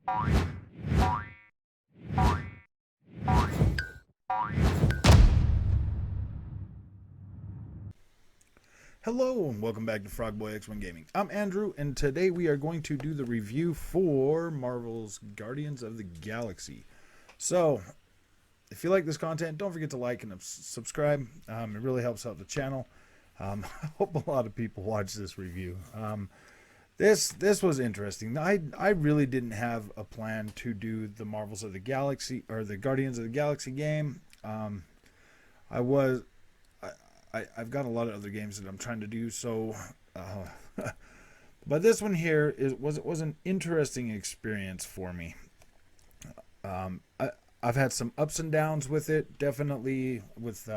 Hello and welcome back to Frogboy X1 Gaming. I'm Andrew, and today we are going to do the review for Marvel's Guardians of the Galaxy. So, if you like this content, don't forget to like and subscribe. It really helps out the channel. I hope a lot of people watch this review. This was interesting. I really didn't have a plan to do the Marvels of the Galaxy or the Guardians of the Galaxy game. I've got a lot of other games that I'm trying to do, so but this one here was an interesting experience for me. I've had some ups and downs with it, definitely with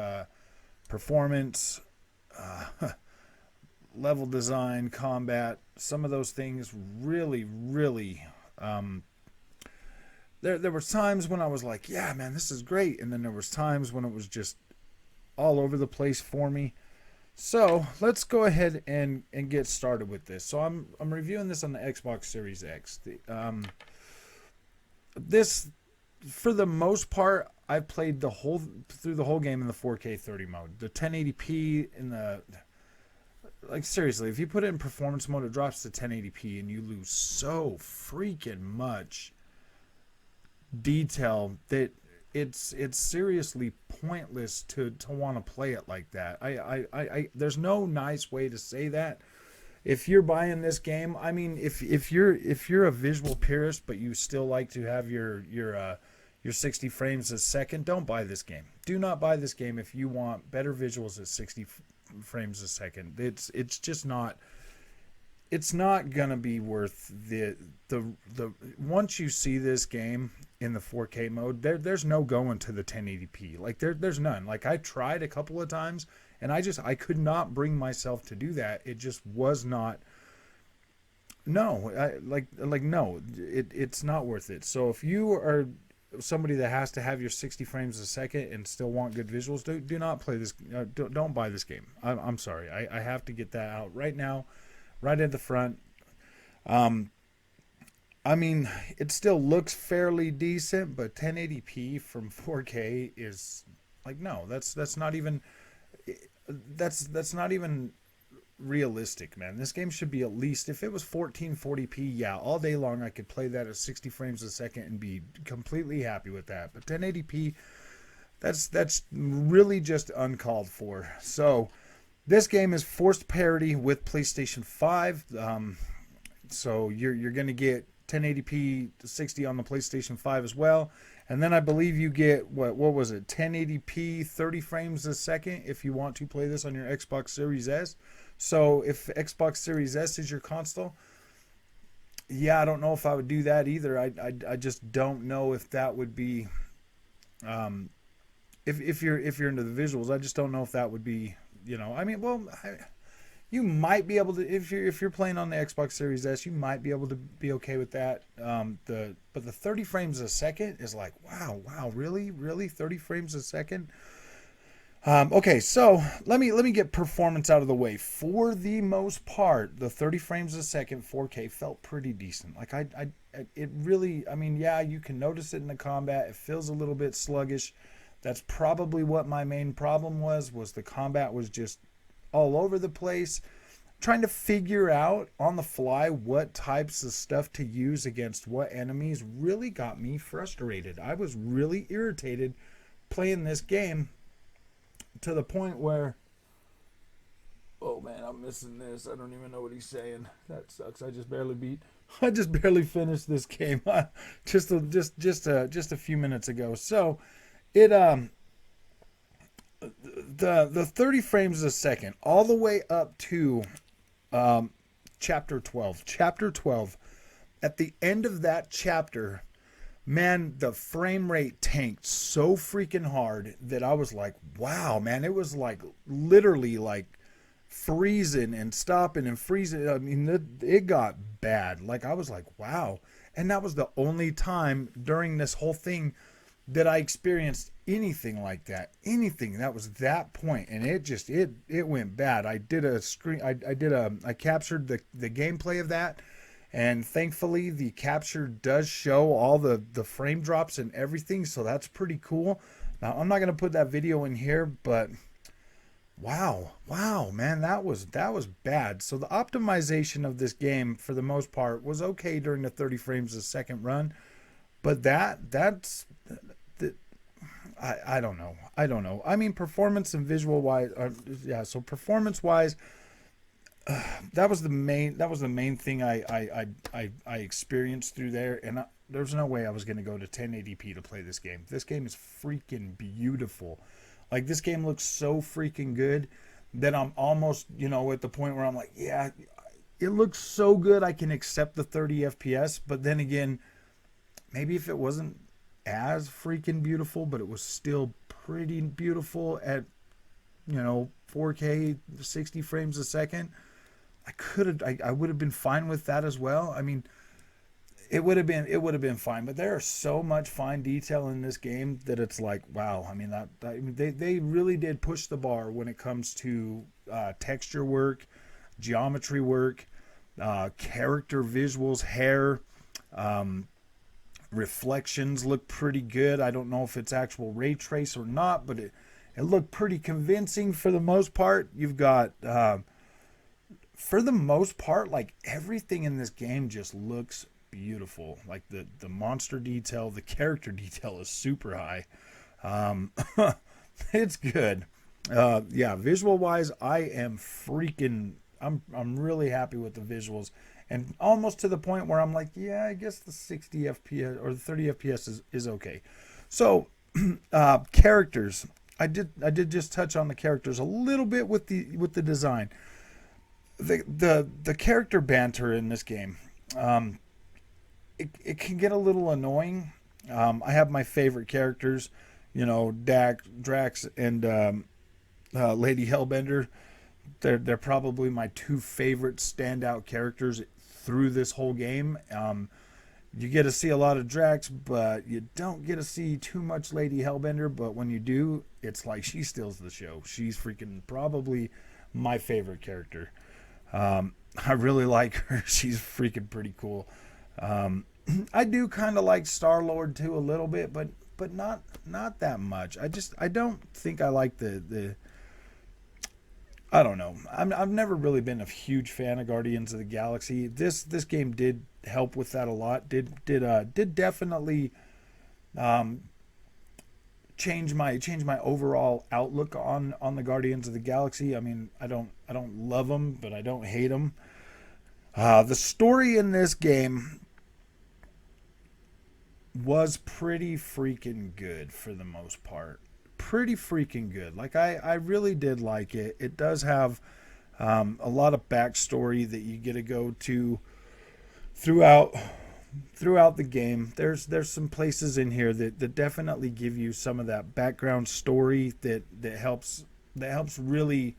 performance, level design, combat. Some of those things really there were times when I was like, yeah man, this is great, and then there was times when it was just all over the place for me. So let's go ahead and get started with this. So I'm reviewing this on the Xbox Series X. This, for the most part, I played through the whole game in the 4K 30 mode. The 1080p in the, like, seriously, if you put it in performance mode, it drops to 1080p and you lose so freaking much detail that it's seriously pointless to want to play it like that. There's no nice way to say that. If you're buying this game, I mean, if you're a visual purist but you still like to have your 60 frames a second, don't buy this game. Do not buy this game if you want better visuals at 60 frames a second. It's just not. It's not gonna be worth the once you see this game in the 4K mode, there's no going to the 1080p. Like there's none. Like I tried a couple of times and I could not bring myself to do that. It just was not. No, no, it's not worth it. So if you are somebody that has to have your 60 frames a second and still want good visuals, do not play this. Don't buy this game. I'm sorry. I have to get that out right now. Right at the front. I mean, it still looks fairly decent, but 1080p from 4K is like, no, that's not even realistic, man. This game should be at least, if it was 1440p, yeah, all day long I could play that at 60 frames a second and be completely happy with that. But 1080p, that's really just uncalled for. So this game is forced parity with PlayStation 5. So you're going to get 1080p to 60 on the PlayStation 5 as well. And then I believe you get, what was it, 1080p 30 frames a second if you want to play this on your Xbox Series S. So if Xbox Series S is your console, yeah, I don't know if I would do that either. I just don't know if that would be, if you're into the visuals, I just don't know if that would be, you know, I mean, well, you might be able to, if you're playing on the Xbox Series S, you might be able to be okay with that. But the 30 frames a second is like, wow, really 30 frames a second. Okay, so let me get performance out of the way. For the most part, the 30 frames a second 4K felt pretty decent. Like it really, I mean, yeah, you can notice it in the combat. It feels a little bit sluggish. That's probably what my main problem was the combat was just all over the place. Trying to figure out on the fly what types of stuff to use against what enemies really got me frustrated. I was really irritated playing this game to the point where, oh man, I'm missing this. I don't even know what he's saying. That sucks. I just barely finished this game just a few minutes ago. So it the 30 frames a second all the way up to chapter 12. Chapter 12, at the end of that chapter, man, the frame rate tanked so freaking hard that I was like, wow, man, it was like literally like freezing and stopping and freezing. I mean, it got bad. Like I was like, wow. And that was the only time during this whole thing that I experienced anything like that. Anything that was that point, and it went bad. I captured the gameplay of that, And thankfully, the capture does show all the frame drops and everything, so that's pretty cool. Now, I'm not going to put that video in here, but wow, man, that was bad. So the optimization of this game, for the most part, was okay during the 30 frames a second run, but that's I don't know. I don't know. I mean, performance and visual wise, yeah. So performance wise, that was the main thing I experienced through there, and there's no way I was going to go to 1080p to play this game. This game is freaking beautiful. Like, this game looks so freaking good that I'm almost, at the point where I'm like, yeah, it looks so good I can accept the 30 FPS. But then again, maybe if it wasn't as freaking beautiful, but it was still pretty beautiful at 4K 60 frames a second, I would have been fine with that as well. I mean, it would have been fine, but there is so much fine detail in this game that it's like, wow. I mean, they really did push the bar when it comes to texture work, geometry work, character visuals, hair, reflections look pretty good. I don't know if it's actual ray trace or not, but it looked pretty convincing for the most part. You've got for the most part, like, everything in this game just looks beautiful. Like, the monster detail, the character detail is super high. It's good. Yeah, visual wise, I'm really happy with the visuals, and almost to the point where I'm like, yeah, I guess the 60 FPS or the 30 FPS is okay. So characters, I did just touch on the characters a little bit with the design. The character banter in this game, it can get a little annoying. I have my favorite characters, Drax and Lady Hellbender. They're probably my two favorite standout characters through this whole game. You get to see a lot of Drax, but you don't get to see too much Lady Hellbender. But when you do, it's like she steals the show. She's freaking probably my favorite character. I really like her. She's freaking pretty cool. I do kind of like Star-Lord too a little bit, but not that much. I don't think I like the I don't know. I've never really been a huge fan of Guardians of the Galaxy. This game did help with that a lot. Did definitely change my overall outlook on the Guardians of the Galaxy. I mean, I don't love them, but I don't hate them. The story in this game was pretty freaking good for the most part. Pretty freaking good. Like, I really did like it. It does have a lot of backstory that you get to go to throughout the game. There's some places in here that definitely give you some of that background story that helps really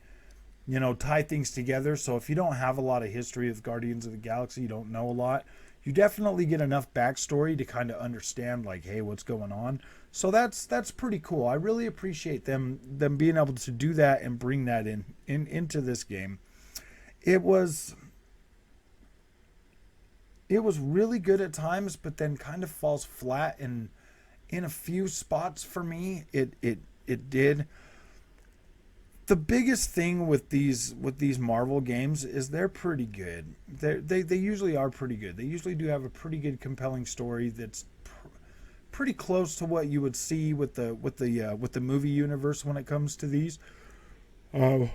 tie things together. So if you don't have a lot of history of Guardians of the Galaxy, you don't know a lot, you definitely get enough backstory to kind of understand, like, hey, what's going on. So that's pretty cool. I really appreciate them being able to do that and bring that into this game. It was really good at times, but then kind of falls flat in a few spots for me. It did. The biggest thing with these Marvel games is they're pretty good. They usually are pretty good. They usually do have a pretty good, compelling story that's pretty close to what you would see with the movie universe when it comes to these. I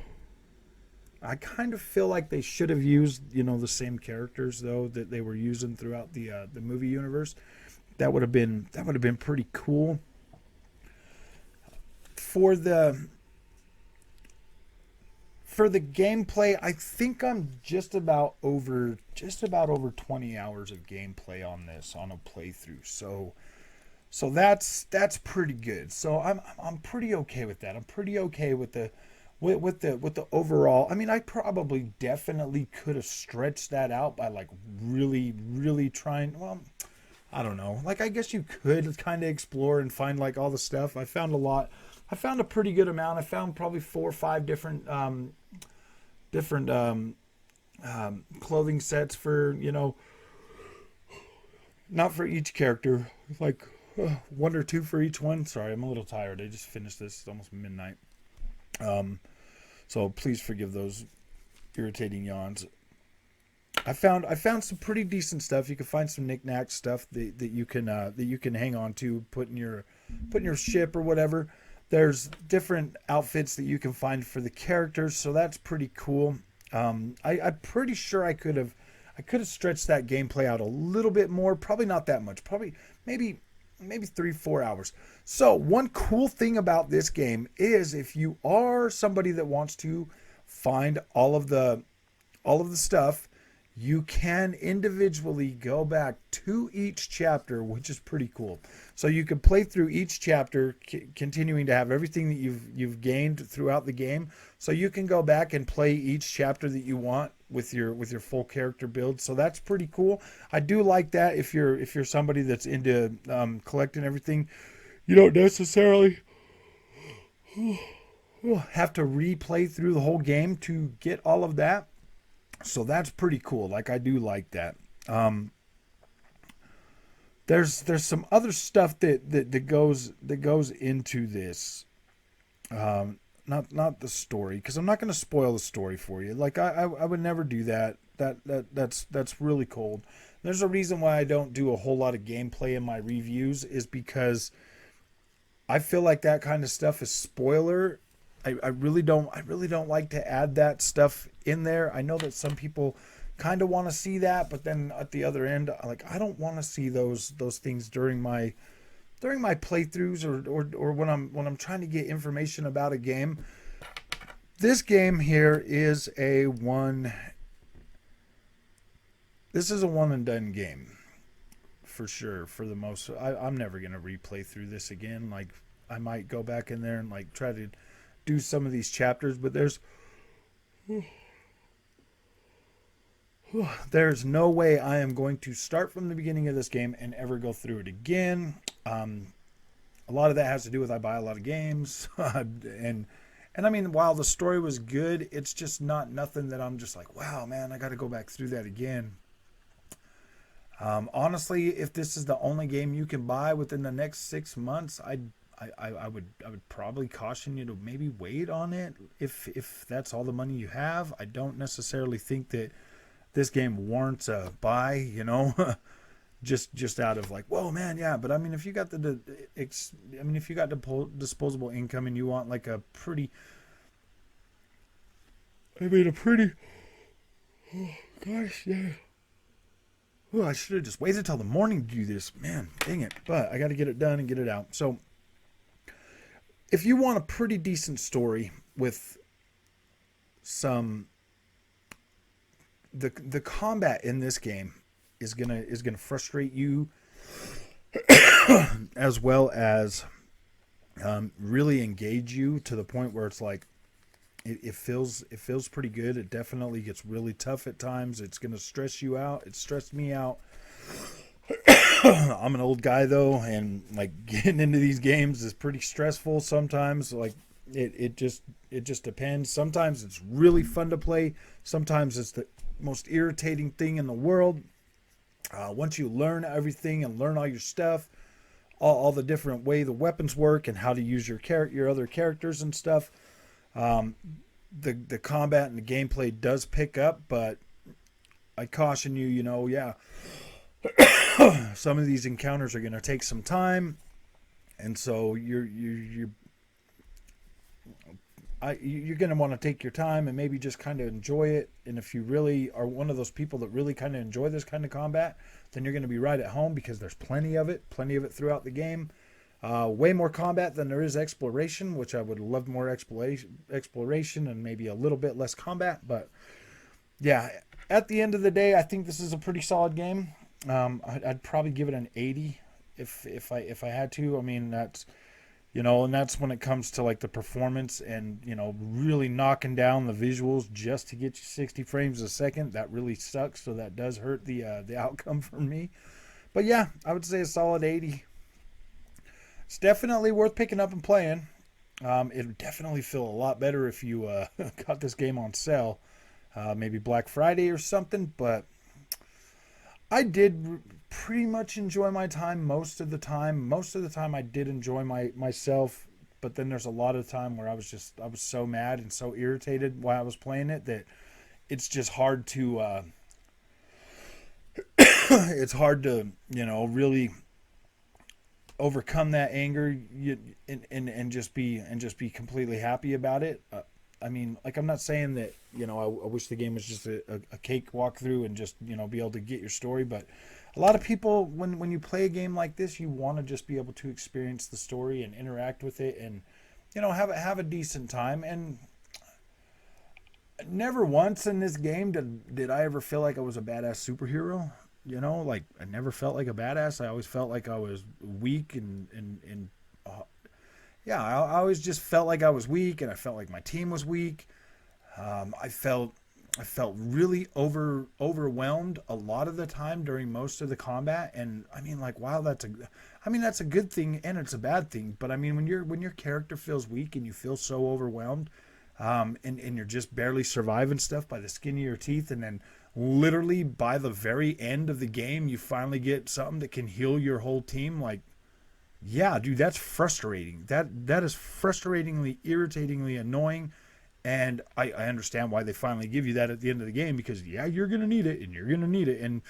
kind of feel like they should have used the same characters though that they were using throughout the movie universe. That would have been pretty cool. For the gameplay, I think I'm just about over 20 hours of gameplay on this, on a playthrough. So that's pretty good. So I'm pretty okay with that. I'm pretty okay with the overall. I mean, I probably definitely could have stretched that out by, like, really, really trying. Well, I don't know. Like, I guess you could kind of explore and find, like, all the stuff. I found a lot. I found a pretty good amount. I found probably 4 or 5 different clothing sets for not for each character, like one or two for each one. Sorry, I'm a little tired. I just finished this. It's almost midnight. Um, so please forgive those irritating yawns. I found some pretty decent stuff. You can find some knickknack stuff that you can hang on to, put in your ship or whatever. There's different outfits that you can find for the characters, so that's pretty cool. I'm pretty sure I could have stretched that gameplay out a little bit more. Probably not that much. Probably maybe 3-4 hours. So one cool thing about this game is if you are somebody that wants to find all of the stuff, you can individually go back to each chapter, which is pretty cool. So you can play through each chapter, continuing to have everything that you've gained throughout the game. So you can go back and play each chapter that you want with your full character build. So that's pretty cool. I do like that. If you're somebody that's into collecting everything, you don't necessarily have to replay through the whole game to get all of that. So that's pretty cool. Like, I do like that. There's some other stuff that goes into this. Not the story, because I'm not going to spoil the story for you. Like, I would never do that. That's really cold. There's a reason why I don't do a whole lot of gameplay in my reviews, is because I feel like that kind of stuff is spoiler. I really don't like to add that stuff in there. I know that some people kind of want to see that, but then at the other end, like, I don't want to see those things during my playthroughs or when I'm trying to get information about a game. This game here is a one and done game for sure. For the most, I'm never gonna replay through this again. Like, I might go back in there and like try to do some of these chapters, but there's no way I am going to start from the beginning of this game and ever go through it again. A lot of that has to do with I buy a lot of games, and I mean, while the story was good, it's just not nothing that I'm just like, wow, man, I got to go back through that again. Honestly, if this is the only game you can buy within the next 6 months, I would probably caution you to maybe wait on it if that's all the money you have. I don't necessarily think that this game warrants a buy, just out of like, whoa, man, yeah. But I mean, if you got disposable income and you want like a pretty, oh gosh, yeah. Oh, I should have just waited till the morning to do this, man. Dang it! But I got to get it done and get it out. So, if you want a pretty decent story with some, the combat in this game is gonna frustrate you, as well as really engage you to the point where it's like it feels pretty good. It definitely gets really tough at times. It's gonna stress you out. It stressed me out. I'm an old guy though, and like getting into these games is pretty stressful sometimes. Like it just depends. Sometimes it's really fun to play. Sometimes it's the most irritating thing in the world. Once you learn everything and learn all your stuff, all the different way the weapons work and how to use your other characters and stuff, the combat and the gameplay does pick up. But I caution you, yeah. Some of these encounters are going to take some time, and so you're going to want to take your time and maybe just kind of enjoy it. And if you really are one of those people that really kind of enjoy this kind of combat, then you're going to be right at home, because there's plenty of it throughout the game. Way more combat than there is exploration, which I would love more exploration and maybe a little bit less combat. But yeah, at the end of the day, I think this is a pretty solid game. I'd probably give it an 80 if I had to. I mean, that's, and that's when it comes to like the performance and, really knocking down the visuals just to get you 60 frames a second. That really sucks. So that does hurt the outcome for me. But yeah, I would say a solid 80. It's definitely worth picking up and playing. It would definitely feel a lot better if you got this game on sale, maybe Black Friday or something. But I did pretty much enjoy my time most of the time. Most of the time, I did enjoy myself. But then there's a lot of time where I was so mad and so irritated while I was playing it that it's just hard to it's hard to really overcome that anger and just be completely happy about it. I mean, like, I'm not saying that I wish the game was just a cake walkthrough and just be able to get your story, but a lot of people, when you play a game like this, you want to just be able to experience the story and interact with it and have a decent time. And never once in this game did I ever feel like I was a badass superhero. Like, I never felt like a badass. I always felt like I was weak and yeah, I always just felt like I was weak, and I felt like my team was weak. I felt really overwhelmed a lot of the time during most of the combat, and I mean, like, wow, that's a good thing and it's a bad thing. But I mean, when your character feels weak and you feel so overwhelmed, and you're just barely surviving stuff by the skin of your teeth, and then literally by the very end of the game, you finally get something that can heal your whole team, like. Yeah, dude, that's frustrating. That is frustratingly, irritatingly annoying, and I understand why they finally give you that at the end of the game, because yeah, you're gonna need it, and you're gonna need it, and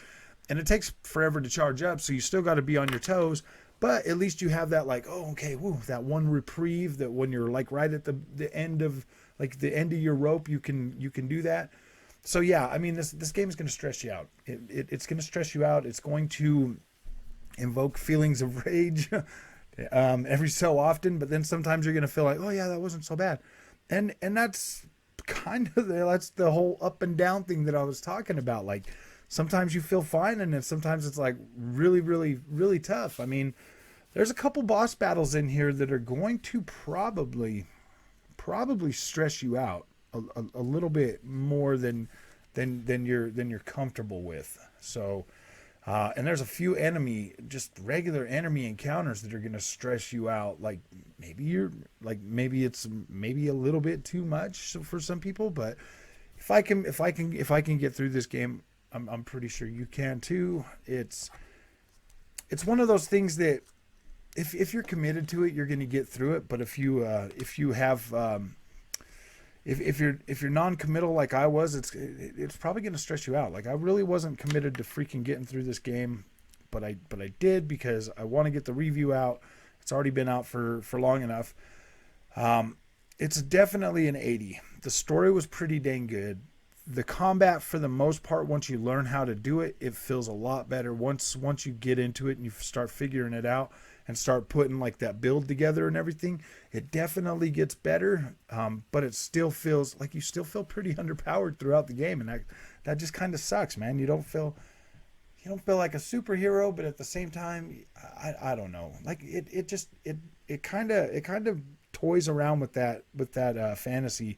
it takes forever to charge up, so you still got to be on your toes. But at least you have that, like, oh, okay, woo, that one reprieve, that when you're like right at the end of your rope, you can do that. So yeah, I mean, this game is gonna stress you out. It's gonna stress you out. It's going to invoke feelings of rage every so often, but then sometimes you're going to feel like, oh yeah, that wasn't so bad, and that's that's the whole up and down thing that I was talking about. Like, sometimes you feel fine, and then sometimes it's like really, really, really tough. I mean, there's a couple boss battles in here that are going to probably stress you out a little bit more than you're comfortable with. So and there's a few just regular enemy encounters that are going to stress you out. Like, maybe it's maybe a little bit too much for some people, but if I can get through this game, I'm pretty sure you can too. It's one of those things that if you're committed to it, you're going to get through it. But if you're non-committal like I was, it's probably going to stress you out. Like, I really wasn't committed to freaking getting through this game, but I did, because I want to get the review out. It's already been out for long enough. It's definitely an 80. The story was pretty dang good. The combat, for the most part, once you learn how to do it, it feels a lot better. Once you get into it and you start figuring it out and start putting like that build together and everything, it definitely gets better. But it still feels like you still feel pretty underpowered throughout the game, and that just kind of sucks, man. You don't feel like a superhero, but at the same time, I don't know. Like, it kind of toys around with that fantasy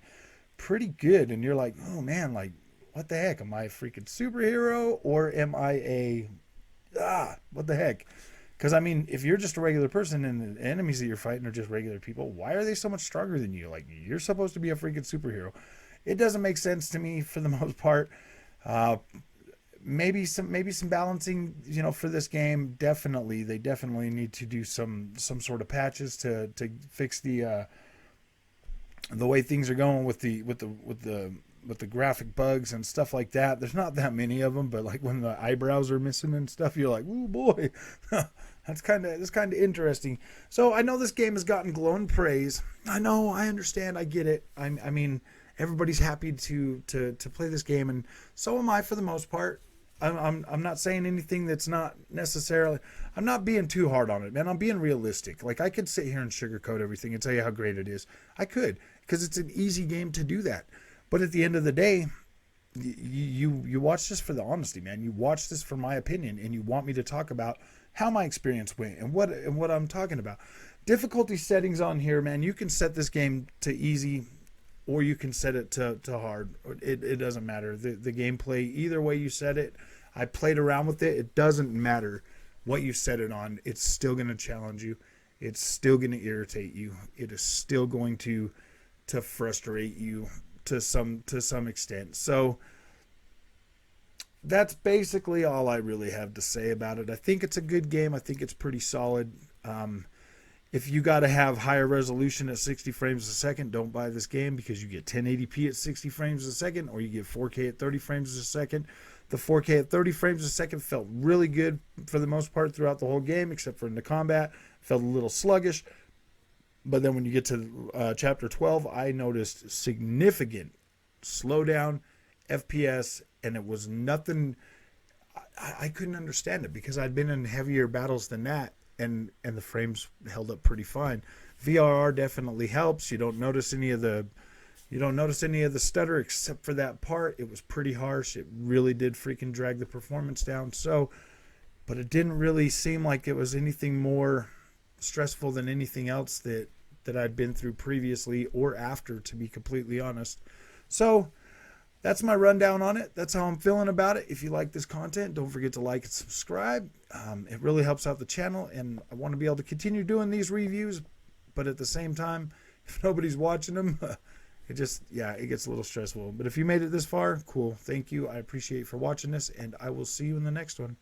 pretty good, and you're like, oh man, like, what the heck? Am I a freaking superhero, or am I what the heck? Because, I mean, if you're just a regular person and the enemies that you're fighting are just regular people, why are they so much stronger than you? Like, you're supposed to be a freaking superhero. It doesn't make sense to me for the most part. Maybe some balancing, for this game. They definitely need to do some sort of patches to fix the way things are going with the graphic bugs and stuff like that. There's not that many of them, but like when the eyebrows are missing and stuff, you're like, oh boy, that's kind of interesting. So I know this game has gotten glowing praise. I know, I understand, I get it. I mean, everybody's happy to play this game, and so am I for the most part. I'm not saying anything that's not necessarily. I'm not being too hard on it, man. I'm being realistic. Like, I could sit here and sugarcoat everything and tell you how great it is. I could, because it's an easy game to do that. But at the end of the day, you watch this for the honesty, man. You watch this for my opinion, and you want me to talk about how my experience went and what I'm talking about. Difficulty settings on here, man. You can set this game to easy, or you can set it to hard. It doesn't matter. The gameplay, either way you set it, I played around with it. It doesn't matter what you set it on. It's still going to challenge you. It's still going to irritate you. It is still going to frustrate you to some extent. So that's basically all I really have to say about it. I think it's a good game. I think it's pretty solid. If you got to have higher resolution at 60 frames a second, don't buy this game, because you get 1080p at 60 frames a second, or you get 4K at 30 frames a second. The 4K at 30 frames a second felt really good for the most part throughout the whole game, except for in the combat. Felt a little sluggish. But then when you get to Chapter 12, I noticed significant slowdown, FPS, and it was nothing. I couldn't understand it, because I'd been in heavier battles than that, and the frames held up pretty fine. VRR definitely helps. You don't notice any of the stutter, except for that part. It was pretty harsh. It really did freaking drag the performance down. So, but it didn't really seem like it was anything more stressful than anything else that I'd been through previously or after, to be completely honest. So that's my rundown on it. That's how I'm feeling about it. If you like this content, don't forget to like and subscribe. It really helps out the channel, and I want to be able to continue doing these reviews, but at the same time, if nobody's watching them, it gets a little stressful. But if you made it this far, cool. Thank you. I appreciate you for watching this, and I will see you in the next one.